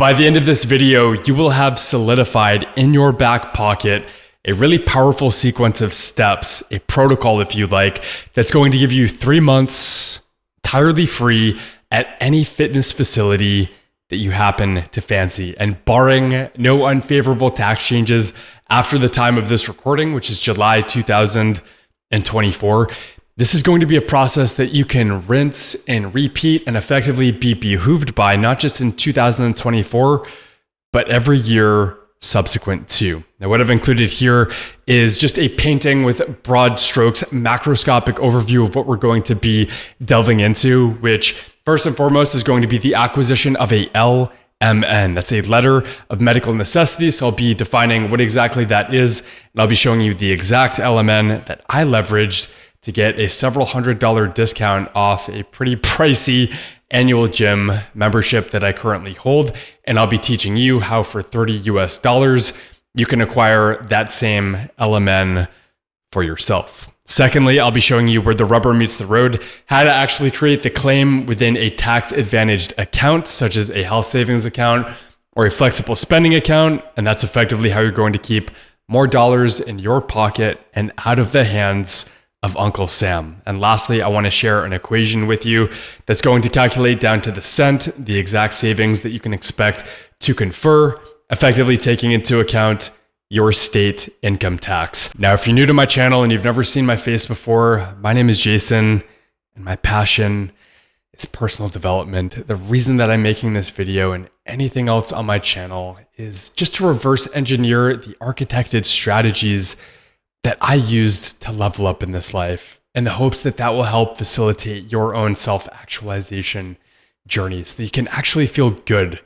By the end of this video, you will have solidified in your back pocket a really powerful sequence of steps, a protocol if you like, that's going to give you 3 months entirely free at any fitness facility that you happen to fancy. And barring no unfavorable tax changes after the time of this recording, which is July 2024, this is going to be a process that you can rinse and repeat and effectively be behooved by, not just in 2024, but every year subsequent to. Now, what I've included here is just a painting with broad strokes, macroscopic overview of what we're going to be delving into, which first and foremost is going to be the acquisition of a LMN. That's a letter of medical necessity. So I'll be defining what exactly that is, and I'll be showing you the exact LMN that I leveraged to get a several $100 discount off a pretty pricey annual gym membership that I currently hold. And I'll be teaching you how for $30 US, you can acquire that same LMN for yourself. Secondly, I'll be showing you where the rubber meets the road, how to actually create the claim within a tax advantaged account, such as a health savings account or a flexible spending account. And that's effectively how you're going to keep more dollars in your pocket and out of the hands of Uncle Sam. And lastly, I want to share an equation with you that's going to calculate down to the cent the exact savings that you can expect to confer, effectively taking into account your state income tax. Now, if you're new to my channel and you've never seen my face before, my name is Jason, and my passion is personal development. The reason that I'm making this video and anything else on my channel is just to reverse engineer the architected strategies that I used to level up in this life, in the hopes that that will help facilitate your own self-actualization journey so that you can actually feel good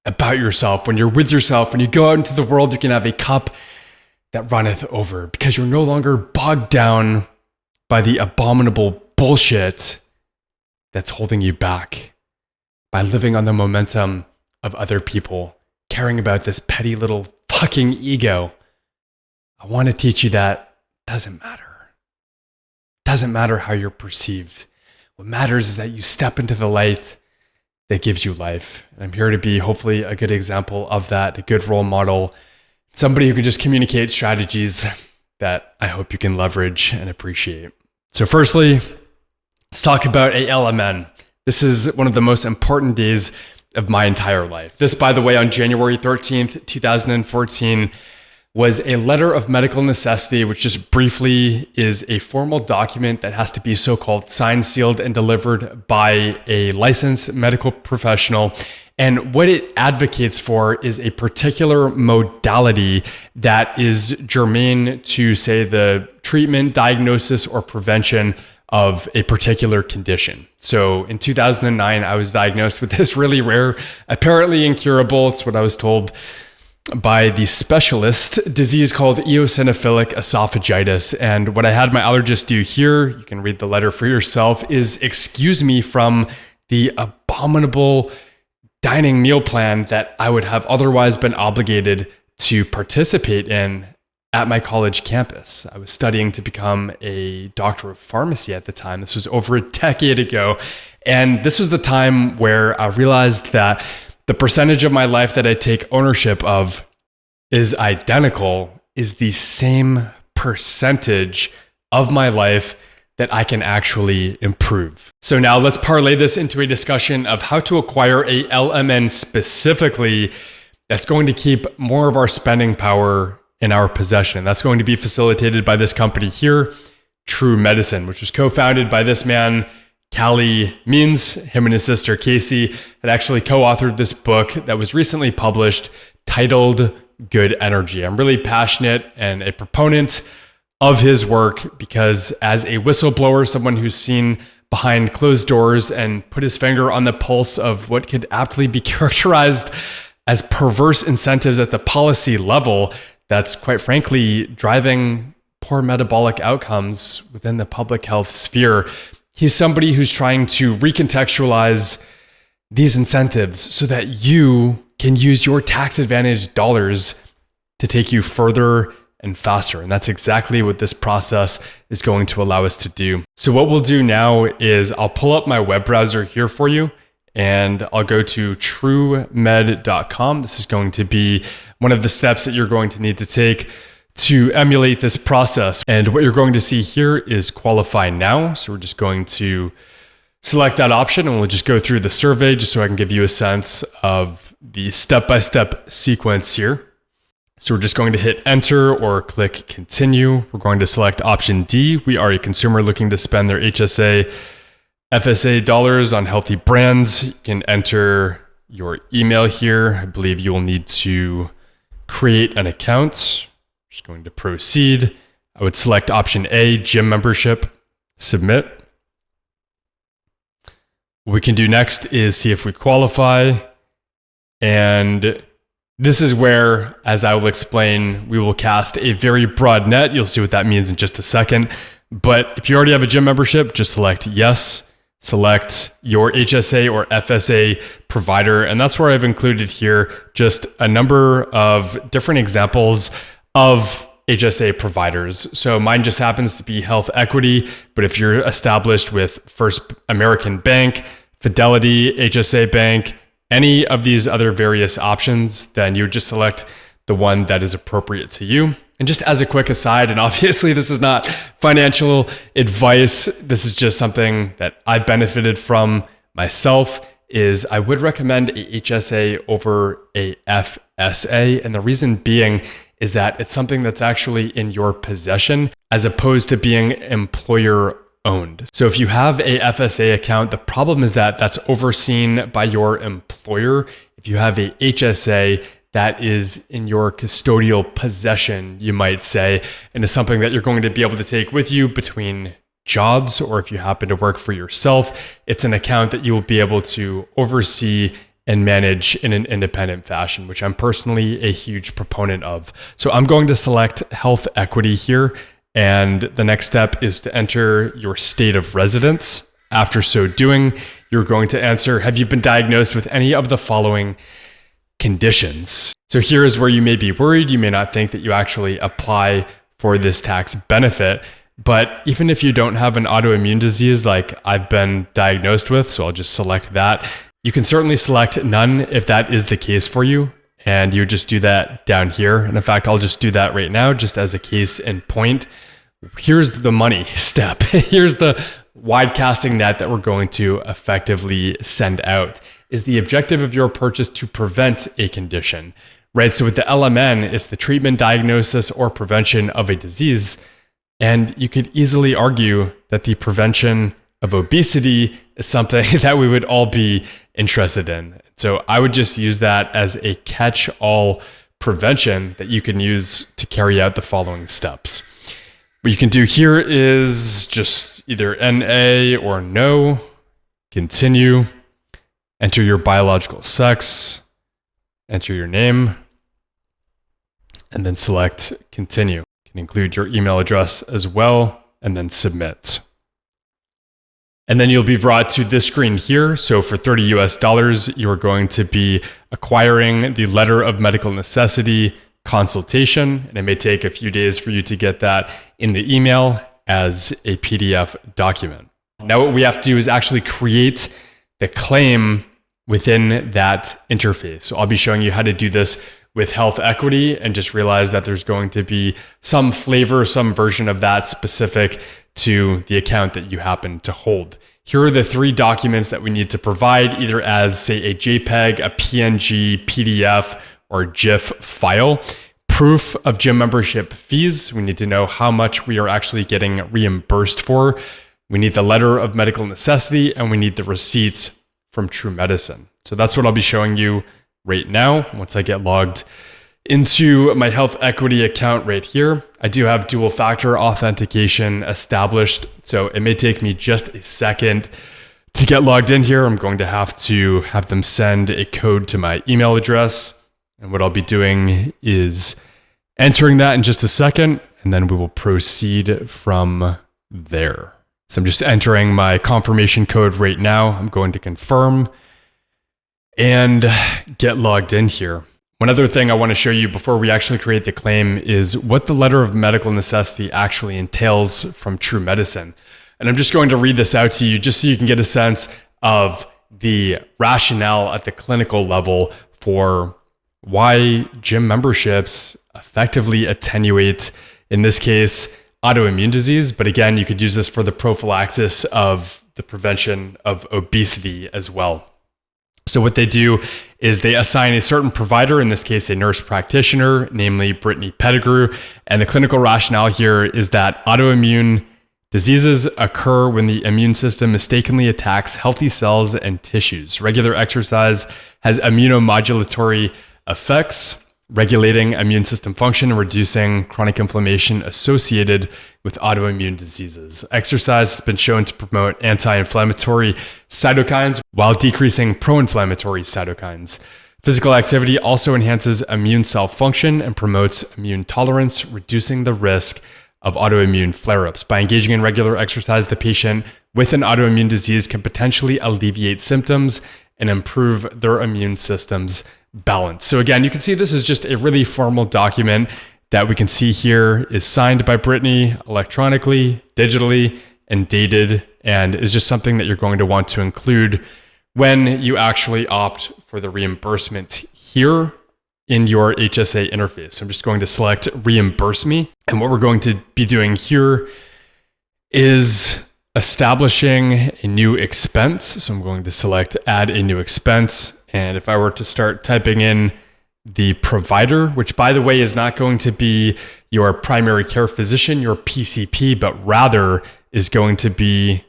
about yourself. When you're with yourself, when you go out into the world, you can have a cup that runneth over because you're no longer bogged down by the abominable bullshit that's holding you back by living on the momentum of other people, caring about this petty little fucking ego. I want to teach you that doesn't matter. Doesn't matter how you're perceived. What matters is that you step into the light that gives you life. And I'm here to be hopefully a good example of that, a good role model, somebody who can just communicate strategies that I hope you can leverage and appreciate. So firstly, let's talk about a LMN. This is one of the most important days of my entire life. This, by the way, on January 13th, 2014, was a letter of medical necessity, which just briefly is a formal document that has to be so-called signed, sealed, and delivered by a licensed medical professional. And what it advocates for is a particular modality that is germane to, say, the treatment, diagnosis, or prevention of a particular condition. So in 2009, I was diagnosed with this really rare, apparently incurable, it's what I was told, by the specialist, disease called eosinophilic esophagitis. And what I had my allergist do here, you can read the letter for yourself, is excuse me from the abominable dining meal plan that I would have otherwise been obligated to participate in at my college campus. I was studying to become a doctor of pharmacy at the time. This was over a decade ago. And this was the time where I realized that the percentage of my life that I take ownership of is the same percentage of my life that I can actually improve. So now let's parlay this into a discussion of how to acquire a LMN specifically that's going to keep more of our spending power in our possession. That's going to be facilitated by this company here, True Medicine, which was co-founded by this man, Callie Means. Him and his sister Casey had actually co-authored this book that was recently published titled Good Energy. I'm really passionate and a proponent of his work because as a whistleblower, someone who's seen behind closed doors and put his finger on the pulse of what could aptly be characterized as perverse incentives at the policy level, that's quite frankly driving poor metabolic outcomes within the public health sphere. He's somebody who's trying to recontextualize these incentives so that you can use your tax advantaged dollars to take you further and faster. And that's exactly what this process is going to allow us to do. So what we'll do now is I'll pull up my web browser here for you and I'll go to truemed.com. This is going to be one of the steps that you're going to need to take to emulate this process. And what you're going to see here is qualify now. So we're just going to select that option and we'll just go through the survey just so I can give you a sense of the step-by-step sequence here. So we're just going to hit enter or click continue. We're going to select option D. We are a consumer looking to spend their HSA, FSA dollars on healthy brands. You can enter your email here. I believe you will need to create an account. Just going to proceed. I would select option A, gym membership, submit. What we can do next is see if we qualify. And this is where, as I will explain, we will cast a very broad net. You'll see what that means in just a second. But if you already have a gym membership, just select yes. Select your HSA or FSA provider. And that's where I've included here just a number of different examples of HSA providers. So mine just happens to be Health Equity, but if you're established with First American Bank, Fidelity, HSA Bank, any of these other various options, then you would just select the one that is appropriate to you. And just as a quick aside, and obviously this is not financial advice, this is just something that I've benefited from myself, is I would recommend a HSA over a FSA. And the reason being is that it's something that's actually in your possession as opposed to being employer owned. So if you have a FSA account, the problem is that that's overseen by your employer. If you have a HSA, that is in your custodial possession, you might say, and is something that you're going to be able to take with you between jobs, or if you happen to work for yourself, it's an account that you will be able to oversee and manage in an independent fashion, which I'm personally a huge proponent of. So I'm going to select Health Equity here. And the next step is to enter your state of residence. After so doing, you're going to answer, have you been diagnosed with any of the following conditions? So here is where you may be worried. You may not think that you actually apply for this tax benefit. But even if you don't have an autoimmune disease like I've been diagnosed with, so I'll just select that. You can certainly select none if that is the case for you. And you just do that down here. And in fact, I'll just do that right now, just as a case in point. Here's the money step. Here's the wide casting net that we're going to effectively send out. Is the objective of your purchase to prevent a condition, right? So with the LMN, it's the treatment, diagnosis, or prevention of a disease. And you could easily argue that the prevention of obesity is something that we would all be interested in. So I would just use that as a catch-all prevention that you can use to carry out the following steps. What you can do here is just either NA or no, continue, enter your biological sex, enter your name, and then select continue. You can include your email address as well, and then submit. And then you'll be brought to this screen here. So for $30 US, you're going to be acquiring the letter of medical necessity consultation. And it may take a few days for you to get that in the email as a PDF document. Now what we have to do is actually create the claim within that interface. So I'll be showing you how to do this with Health Equity, and just realize that there's going to be some flavor, some version of that specific to the account that you happen to hold. Here are the 3 documents that we need to provide, either as, say, a JPEG, a PNG, PDF, or GIF file. Proof of gym membership fees. We need to know how much we are actually getting reimbursed for. We need the letter of medical necessity, and we need the receipts from True Medicine. So that's what I'll be showing you right now. Once I get logged into my Health Equity account right here, I do have dual factor authentication established. So it may take me just a second to get logged in here. I'm going to have them send a code to my email address. And what I'll be doing is entering that in just a second, and then we will proceed from there. So I'm just entering my confirmation code right now. I'm going to confirm and get logged in here. One other thing I want to show you before we actually create the claim is what the letter of medical necessity actually entails from True Medicine. And I'm just going to read this out to you just so you can get a sense of the rationale at the clinical level for why gym memberships effectively attenuate, in this case, autoimmune disease. But again, you could use this for the prophylaxis of the prevention of obesity as well. So what they do is they assign a certain provider, in this case, a nurse practitioner, namely Brittany Pettigrew. And the clinical rationale here is that autoimmune diseases occur when the immune system mistakenly attacks healthy cells and tissues. Regular exercise has immunomodulatory effects, regulating immune system function and reducing chronic inflammation associated with autoimmune diseases. Exercise has been shown to promote anti-inflammatory cytokines while decreasing pro-inflammatory cytokines. Physical activity also enhances immune cell function and promotes immune tolerance, reducing the risk of autoimmune flare-ups. By engaging in regular exercise, the patient with an autoimmune disease can potentially alleviate symptoms and improve their immune system's balance. So again, you can see this is just a really formal document that we can see here is signed by Brittany electronically, digitally, and dated, and is just something that you're going to want to include when you actually opt for the reimbursement here in your HSA interface. So I'm just going to select reimburse me. And what we're going to be doing here is establishing a new expense. So I'm going to select add a new expense. And if I were to start typing in the provider, which by the way is not going to be your primary care physician, your PCP, but rather is going to be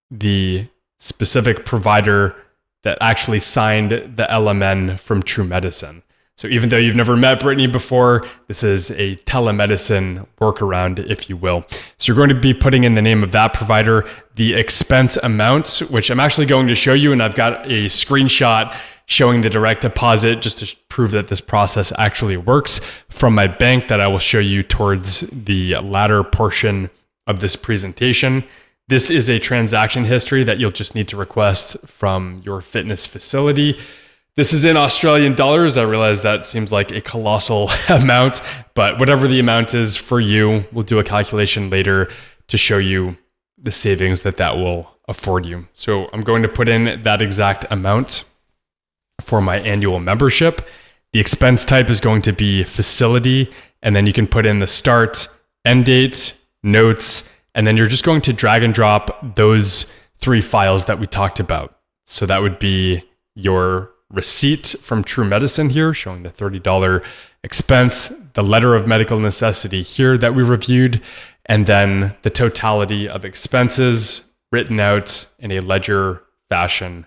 the specific provider that actually signed the LMN from True Medicine. So even though you've never met Brittany before, this is a telemedicine workaround, if you will. So you're going to be putting in the name of that provider, the expense amount, which I'm actually going to show you, and I've got a screenshot showing the direct deposit just to prove that this process actually works from my bank that I will show you towards the latter portion of this presentation. This is a transaction history that you'll just need to request from your fitness facility. This is in Australian dollars. I realize that seems like a colossal amount, but whatever the amount is for you, we'll do a calculation later to show you the savings that that will afford you. So I'm going to put in that exact amount for my annual membership. The expense type is going to be facility, and then you can put in the start, end date, notes, and then you're just going to drag and drop those three files that we talked about. So that would be your receipt from True Medicine here, showing the $30 expense, the letter of medical necessity here that we reviewed, and then the totality of expenses written out in a ledger fashion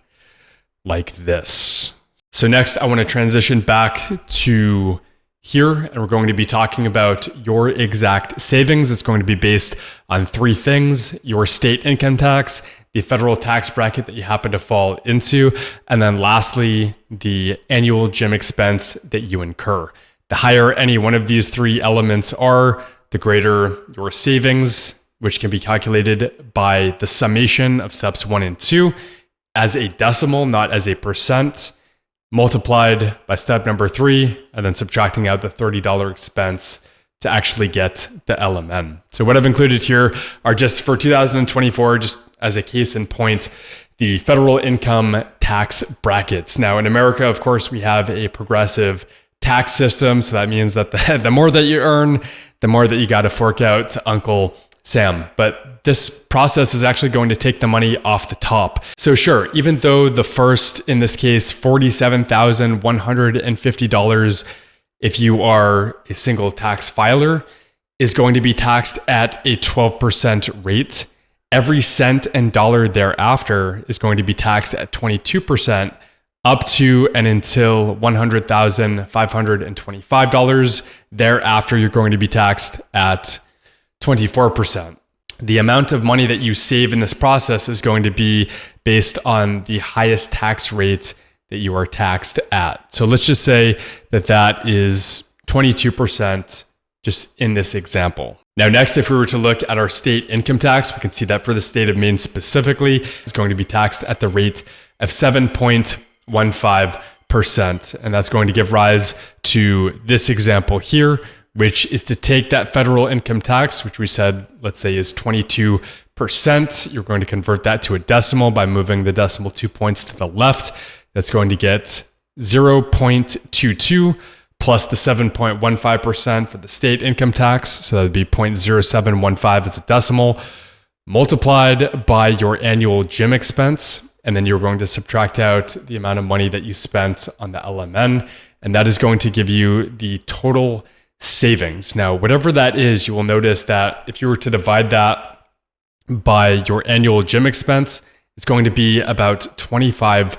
like this. So next, I want to transition back to here, and we're going to be talking about your exact savings. It's going to be based on three things: your state income tax, the federal tax bracket that you happen to fall into, and then lastly, the annual gym expense that you incur. The higher any one of these three elements are, the greater your savings, which can be calculated by the summation of steps 1 and 2 as a decimal, not as a percent, multiplied by step number 3, and then subtracting out the $30 expense to actually get the LMN. So what I've included here are just for 2024, just as a case in point, the federal income tax brackets. Now in America, of course, we have a progressive tax system. So that means that the more that you earn, the more that you got to fork out to Uncle Sam. But this process is actually going to take the money off the top. So sure, even though the first, in this case, $47,150, if you are a single tax filer, is going to be taxed at a 12% rate, every cent and dollar thereafter is going to be taxed at 22%, up to and until $100,525. Thereafter, you're going to be taxed at 24%. The amount of money that you save in this process is going to be based on the highest tax rate that you are taxed at. So let's just say that that is 22% just in this example. Now, next, if we were to look at our state income tax, we can see that for the state of Maine specifically, it's going to be taxed at the rate of 7.15%. And that's going to give rise to this example here, which is to take that federal income tax, which we said, let's say is 22%, percent. You're going to convert that to a decimal by moving the decimal 2 points to the left. That's going to get 0.22 plus the 7.15% for the state income tax. So that would be 0.0715 as a decimal, multiplied by your annual gym expense. And then you're going to subtract out the amount of money that you spent on the LMN. And that is going to give you the total savings. Now, whatever that is, you will notice that if you were to divide that by your annual gym expense, it's going to be about 25%.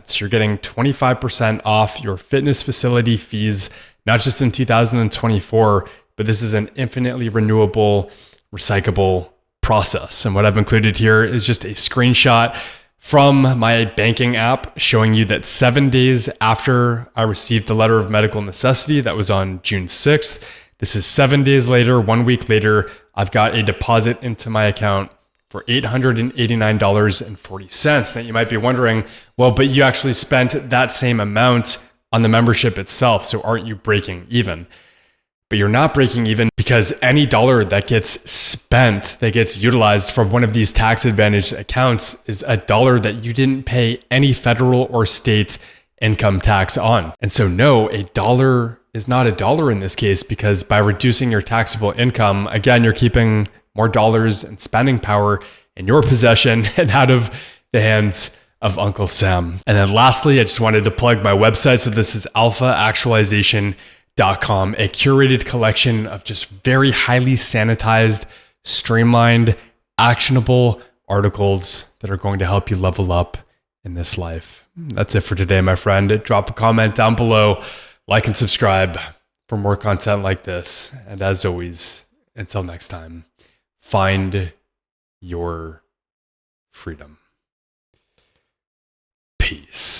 So you're getting 25% off your fitness facility fees, not just in 2024, but this is an infinitely renewable, recyclable process. And what I've included here is just a screenshot from my banking app showing you that 7 days after I received the letter of medical necessity, that was on June 6th. This is 7 days later, 1 week later, I've got a deposit into my account for $889.40. Now you might be wondering, well, but you actually spent that same amount on the membership itself, so aren't you breaking even? But you're not breaking even because any dollar that gets spent, that gets utilized from one of these tax advantaged accounts is a dollar that you didn't pay any federal or state income tax on. And so no, a dollar is not a dollar in this case, because by reducing your taxable income, again, you're keeping more dollars and spending power in your possession and out of the hands of Uncle Sam. And then lastly, I just wanted to plug my website. So this is Actualization.com, a curated collection of just very highly sanitized, streamlined, actionable articles that are going to help you level up in this life. That's it for today, my friend. Drop a comment down below, like and subscribe for more content like this. And as always, until next time, find your freedom. Peace.